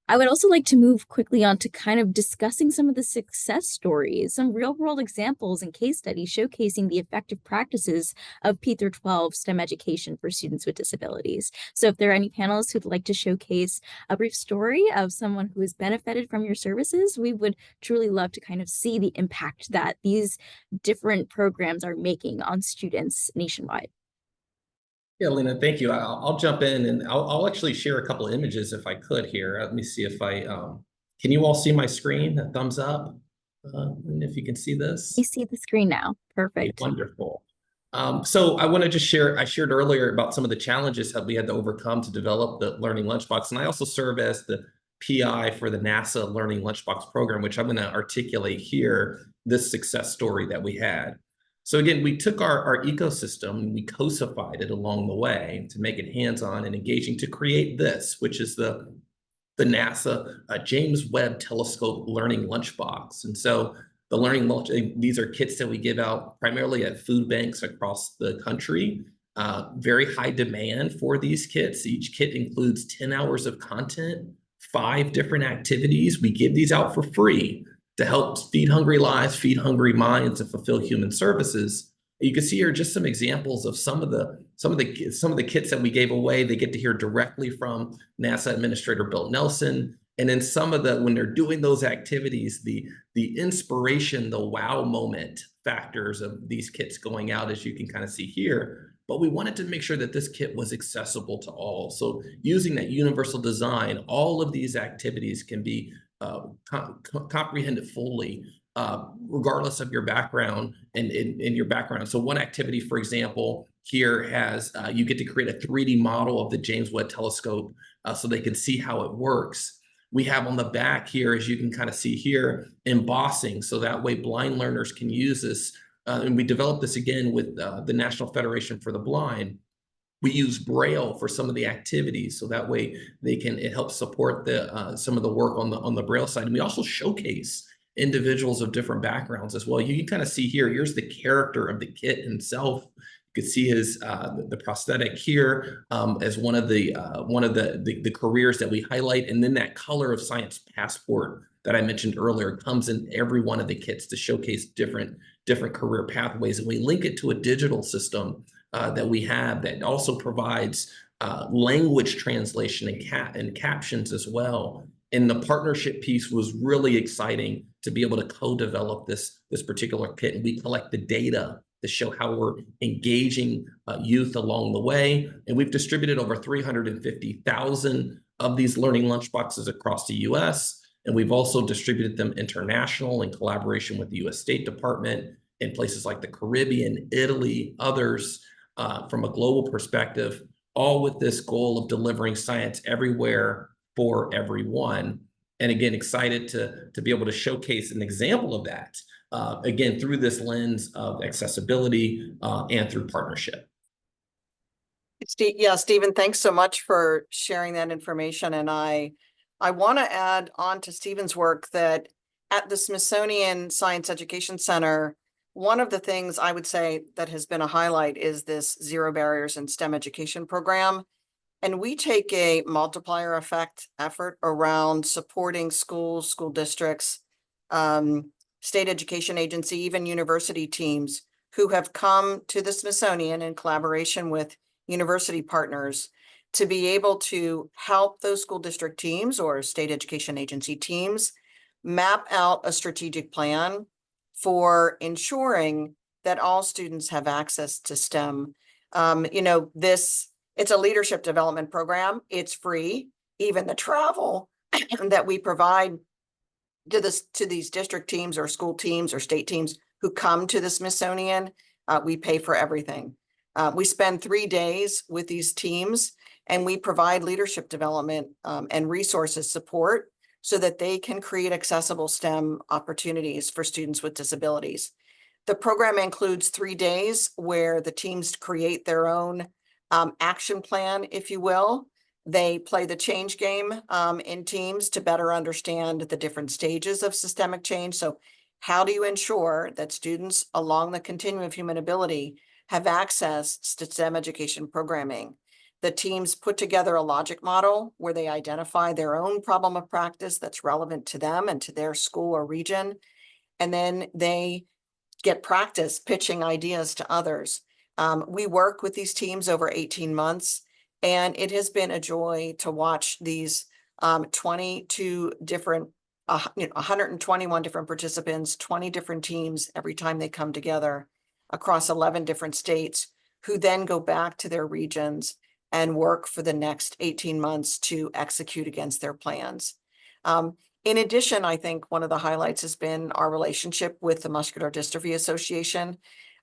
I would also like to move quickly on to kind of discussing some of the success stories, some real-world examples and case studies showcasing the effective practices of P-12 STEM education for students with disabilities. So if there are any panelists who'd like to showcase a brief story of someone who has benefited from your services, we would truly love to kind of see the impact that these different programs are making on students nationwide. Yeah, Lena, thank you. I'll jump in and I'll actually share a couple of images if I could here. Let me see if I, can you all see my screen? A thumbs up. And if you can see this. You see the screen now. Perfect. Wonderful. So I want to just share, I shared earlier about some of the challenges that we had to overcome to develop the Learning Lunchbox. And I also serve as the PI for the NASA Learning Lunchbox program, which I'm going to articulate here, this success story that we had. So again, we took our ecosystem and we cosified it along the way to make it hands-on and engaging to create this, which is the NASA James Webb Telescope Learning Lunchbox. And so the Learning Lunch, these are kits that we give out primarily at food banks across the country. Very high demand for these kits. Each kit includes 10 hours of content, 5 different activities. We give these out for free to help feed hungry lives, feed hungry minds, and fulfill human services. You can see here just some examples of some of the kits that we gave away. They get to hear directly from NASA Administrator Bill Nelson. And then some of when they're doing those activities, the inspiration, the wow moment factors of these kits going out, as you can kind of see here. But we wanted to make sure that this kit was accessible to all. So using that universal design, all of these activities can be comprehended fully, regardless of your background and in your background. So one activity, for example, here has you get to create a 3D model of the James Webb Telescope so they can see how it works. We have on the back here, as you can kind of see here, embossing, so that way blind learners can use this. And we developed this again with the National Federation for the Blind. We use Braille for some of the activities, so that way it helps support the some of the work on the Braille side. And we also showcase individuals of different backgrounds as well. You can kind of see here, here's the character of the kit himself. You can see his the prosthetic here as one of the careers that we highlight, and then that Color of Science passport that I mentioned earlier comes in every one of the kits to showcase different career pathways, and we link it to a digital system that we have that also provides language translation and captions as well. And the partnership piece was really exciting to be able to co-develop this particular kit, and we collect the data to show how we're engaging youth along the way. And we've distributed over 350,000 of these learning lunchboxes across the US. And we've also distributed them international in collaboration with the U.S. State Department in places like the Caribbean, Italy, others from a global perspective, all with this goal of delivering science everywhere for everyone. And again, excited to be able to showcase an example of that, again, through this lens of accessibility and through partnership. Yeah, Stephen, thanks so much for sharing that information. And I want to add on to Stephen's work that at the Smithsonian Science Education Center, one of the things I would say that has been a highlight is this Zero Barriers in STEM Education program. And we take a multiplier effect effort around supporting schools, school districts, state education agency, even university teams who have come to the Smithsonian in collaboration with university partners to be able to help those school district teams or state education agency teams map out a strategic plan for ensuring that all students have access to STEM. It's a leadership development program. It's free. Even the travel that we provide to these district teams or school teams or state teams who come to the Smithsonian, we pay for everything. We spend 3 days with these teams, and we provide leadership development and resources support so that they can create accessible STEM opportunities for students with disabilities. The program includes 3 days where the teams create their own action plan, if you will. They play the change game in teams to better understand the different stages of systemic change. So how do you ensure that students along the continuum of human ability have access to STEM education programming? The teams put together a logic model where they identify their own problem of practice that's relevant to them and to their school or region. And then they get practice pitching ideas to others. We work with these teams over 18 months, and it has been a joy to watch these 22 different, 121 different participants, 20 different teams every time they come together across 11 different states, who then go back to their regions and work for the next 18 months to execute against their plans. In addition, I think one of the highlights has been our relationship with the Muscular Dystrophy Association.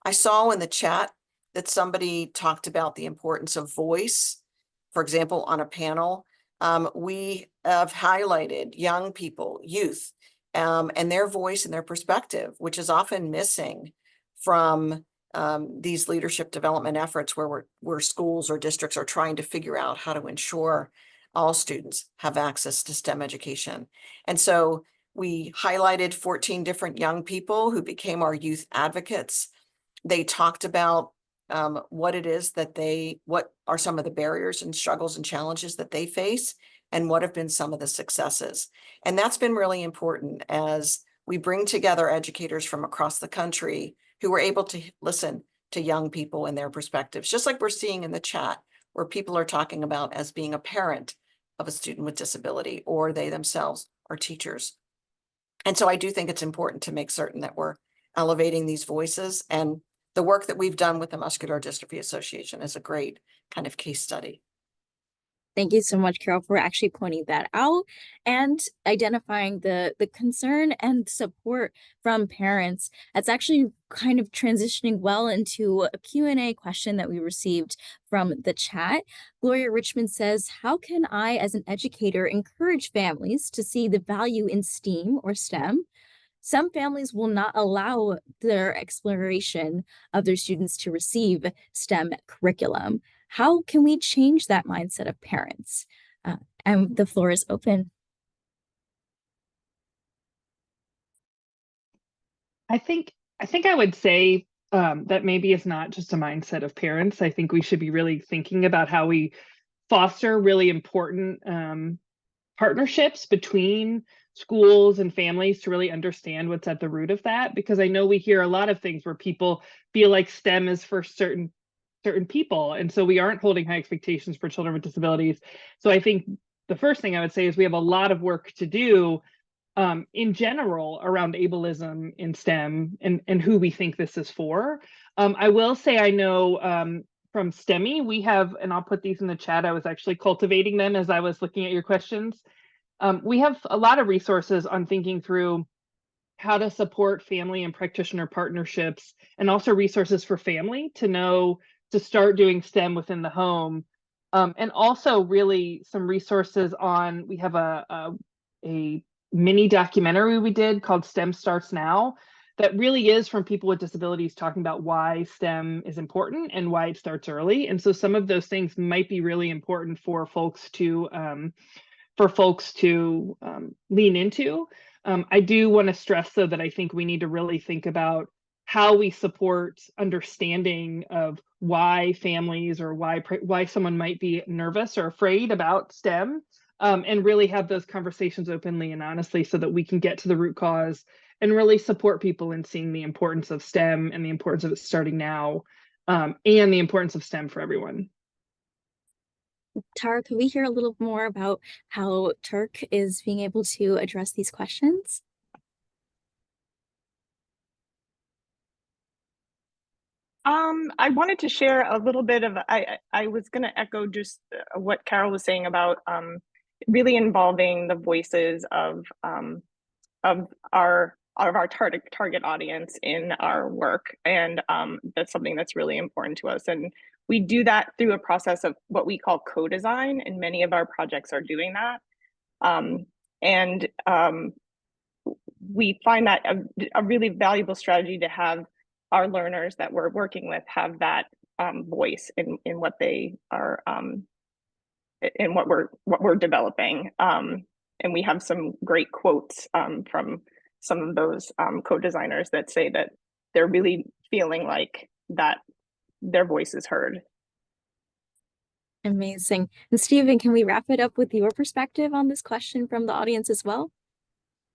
I saw in the chat that somebody talked about the importance of voice, for example, on a panel. We have highlighted young people, youth, and their voice and their perspective, which is often missing from these leadership development efforts where schools or districts are trying to figure out how to ensure all students have access to STEM education. And so we highlighted 14 different young people who became our youth advocates. They talked about what are some of the barriers and struggles and challenges that they face, and what have been some of the successes. And that's been really important as we bring together educators from across the country who were able to listen to young people and their perspectives, just like we're seeing in the chat, where people are talking about as being a parent of a student with disability, or they themselves are teachers. And so I do think it's important to make certain that we're elevating these voices, and the work that we've done with the Muscular Dystrophy Association is a great kind of case study. Thank you so much, Carol, for actually pointing that out and identifying the concern and support from parents. That's actually kind of transitioning well into a Q&A question that we received from the chat. Gloria Richmond says, how can I, as an educator, encourage families to see the value in STEAM or STEM? Some families will not allow their exploration of their students to receive STEM curriculum. How can we change that mindset of parents? And the floor is open. I think I would say that maybe it's not just a mindset of parents. I think we should be really thinking about how we foster really important partnerships between schools and families to really understand what's at the root of that. Because I know we hear a lot of things where people feel like STEM is for certain people, and so we aren't holding high expectations for children with disabilities. So I think the first thing I would say is we have a lot of work to do in general around ableism in STEM and who we think this is for. I will say I know from STEMI, we have, and I'll put these in the chat, I was actually cultivating them as I was looking at your questions. We have a lot of resources on thinking through how to support family and practitioner partnerships, and also resources for family to know to start doing STEM within the home. And also really some resources on, we have a mini documentary we did called STEM Starts Now that really is from people with disabilities talking about why STEM is important and why it starts early. And so some of those things might be really important for folks to lean into. I do want to stress, though, that I think we need to really think about how we support understanding of why families or why someone might be nervous or afraid about STEM, and really have those conversations openly and honestly so that we can get to the root cause and really support people in seeing the importance of STEM and the importance of it starting now, and the importance of STEM for everyone. Tara, could we hear a little more about how Turk is being able to address these questions? I wanted to share a little bit of, I was going to echo just what Carol was saying about really involving the voices of our target audience in our work, and that's something that's really important to us. And we do that through a process of what we call co-design, and many of our projects are doing that. We find that a really valuable strategy to have our learners that we're working with have that voice in what they are, in what we're developing. And we have some great quotes from some of those co-designers that say that they're really feeling like that their voice is heard. Amazing. And Stephen, can we wrap it up with your perspective on this question from the audience as well?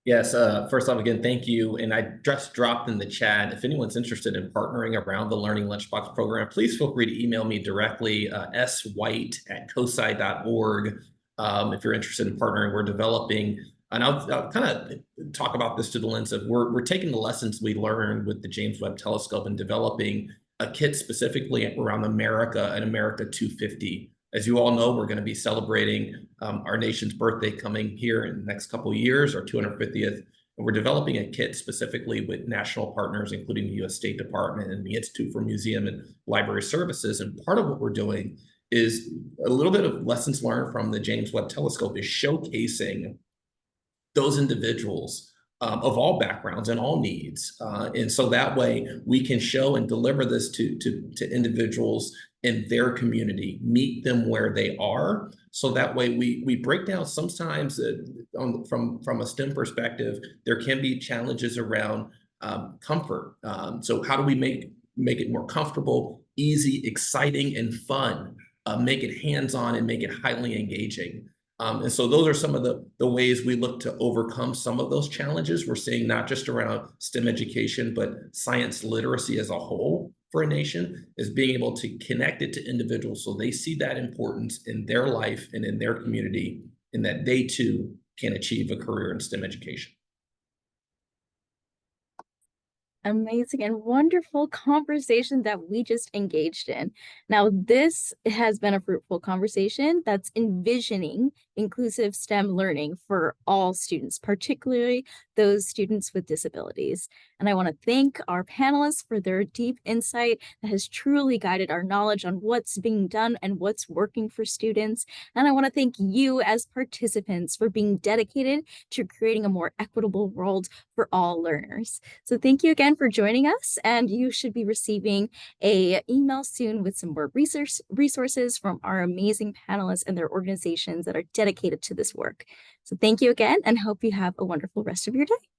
Yes, first off, again, thank you. And I just dropped in the chat, if anyone's interested in partnering around the Learning Lunchbox program, please feel free to email me directly, swhite@cosi.org. If you're interested in partnering, we're developing, and I'll kind of talk about this through the lens of we're taking the lessons we learned with the James Webb Telescope and developing a kit specifically around America and America 250. As you all know, we're going to be celebrating our nation's birthday coming here in the next couple of years, our 250th. And we're developing a kit specifically with national partners, including the U.S. Department and the Institute for Museum and Library Services. And part of what we're doing is a little bit of lessons learned from the James Webb Telescope is showcasing those individuals of all backgrounds and all needs. And so that way we can show and deliver this to individuals in their community, meet them where they are. So that way we break down sometimes from a STEM perspective, there can be challenges around comfort. So how do we make it more comfortable, easy, exciting, and fun, make it hands-on and make it highly engaging. And so those are some of the ways we look to overcome some of those challenges. We're seeing not just around STEM education, but science literacy as a whole for a nation is being able to connect it to individuals so they see that importance in their life and in their community, and that they too can achieve a career in STEM education. amazing and wonderful conversation that we just engaged in. Now, this has been a fruitful conversation that's envisioning inclusive STEM learning for all students, particularly those students with disabilities. And I want to thank our panelists for their deep insight that has truly guided our knowledge on what's being done and what's working for students. And I want to thank you as participants for being dedicated to creating a more equitable world for all learners. So thank you again for joining us, and you should be receiving an email soon with some more resources from our amazing panelists and their organizations that are dedicated to this work. So thank you again, and hope you have a wonderful rest of your day.